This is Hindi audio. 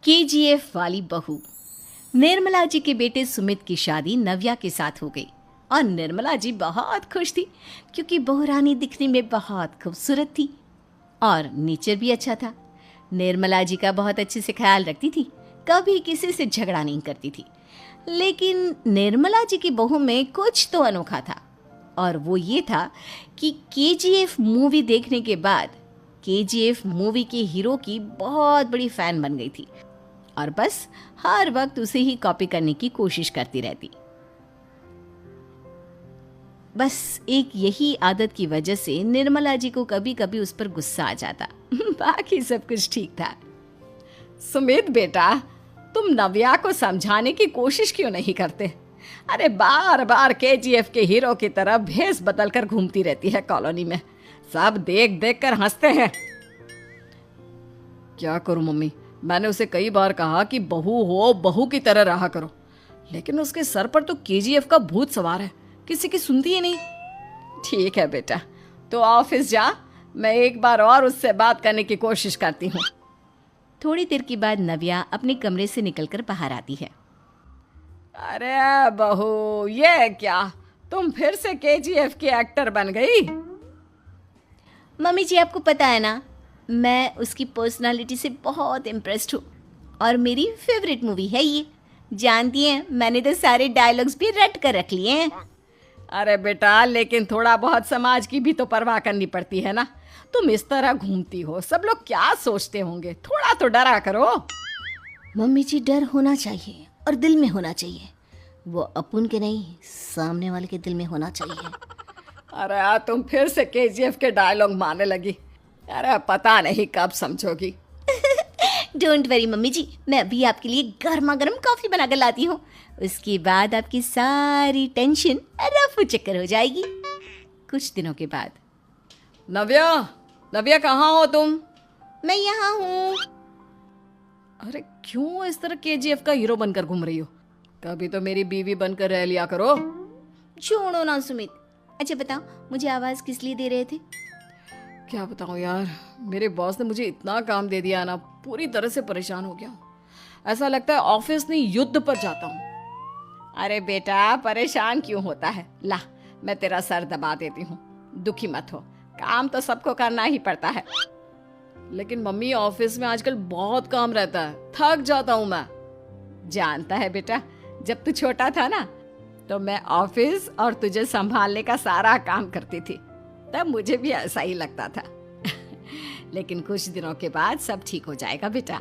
केजीएफ वाली बहू। निर्मला जी के बेटे सुमित की शादी नव्या के साथ हो गई और निर्मला जी बहुत खुश थी क्योंकि बहू रानी दिखने में बहुत खूबसूरत थी और नेचर भी अच्छा था। निर्मला जी का बहुत अच्छे से ख्याल रखती थी, कभी किसी से झगड़ा नहीं करती थी। लेकिन निर्मला जी की बहू में कुछ तो अनोखा था और वो ये था कि केजीएफ मूवी देखने के बाद केजीएफ मूवी के हीरो की बहुत बड़ी फैन बन गई थी और बस हर वक्त उसे ही कॉपी करने की कोशिश करती रहती। बस एक यही आदत की वजह से निर्मला जी को कभी कभी उस पर गुस्सा आ जाता। बाकी सब कुछ ठीक था। सुमित बेटा, तुम नव्या को समझाने की कोशिश क्यों नहीं करते? अरे बार बार केजीएफ के हीरो की तरह भेष बदल कर घूमती रहती है कॉलोनी में, सब देख देख कर हंसते हैं। क्या करूं मम्मी, मैंने उसे कई बार कहा कि बहू हो बहू की तरह रहा करो, लेकिन उसके सर पर तो केजीएफ का भूत सवार है, किसी की सुनती ही नहीं। ठीक है बेटा, तो ऑफिस जा, मैं एक बार और उससे बात करने की कोशिश करती हूँ। थोड़ी देर के बाद नव्या अपने कमरे से निकलकर बाहर आती है। अरे बहू, ये क्या, तुम फिर से केजीएफ की एक्टर बन गई? मम्मी जी, आपको पता है ना, मैं उसकी पर्सनालिटी से बहुत इम्प्रेस्ड हूँ और मेरी फेवरेट मूवी है ये। जानती हैं, मैंने तो सारे डायलॉग्स भी रट कर रख लिए हैं। अरे बेटा, लेकिन थोड़ा बहुत समाज की भी तो परवाह करनी पड़ती है ना। तुम इस तरह घूमती हो, सब लोग क्या सोचते होंगे, थोड़ा तो डरा करो। मम्मी जी, डर होना चाहिए और दिल में होना चाहिए, वो अपुन के नहीं सामने वाले के दिल में होना चाहिए। अरे तुम फिर से केजीएफ के डायलॉग मारने लगी। अरे पता नहीं कब समझोगी। डोंट वरी मम्मी जी, मैं अभी आपके लिए गर्मा गर्म कॉफी बना कर लाती हूँ, उसके बाद आपकी सारी टेंशन रफू चक्कर हो जाएगी। कुछ दिनों के बाद। नव्या, नव्या कहाँ हो तुम? मैं यहाँ हूँ। अरे क्यों इस तरह केजीएफ का हीरो बनकर घूम रही हो? कभी तो मेरी बीवी बनकर रह लिया करो। छोड़ो ना सुमित। अच्छा बताओ, मुझे आवाज़ किस लिए दे रहे थे? क्या बताऊँ यार, मेरे बॉस ने मुझे इतना काम दे दिया ना, पूरी तरह से परेशान हो गया हूँ। ऐसा लगता है ऑफिस नहीं युद्ध पर जाता हूँ। अरे बेटा, परेशान क्यों होता है? ला, मैं तेरा सर दबा देती हूँ, दुखी मत हो, काम तो सबको करना ही पड़ता है। लेकिन मम्मी, ऑफिस में आजकल बहुत काम रहता है, थक जाता हूँ मैं। जानता है बेटा, जब तू छोटा था ना, तो मैं ऑफिस और तुझे संभालने का सारा काम करती थी, तब मुझे भी ऐसा ही लगता था। लेकिन कुछ दिनों के बाद सब ठीक हो जाएगा बेटा।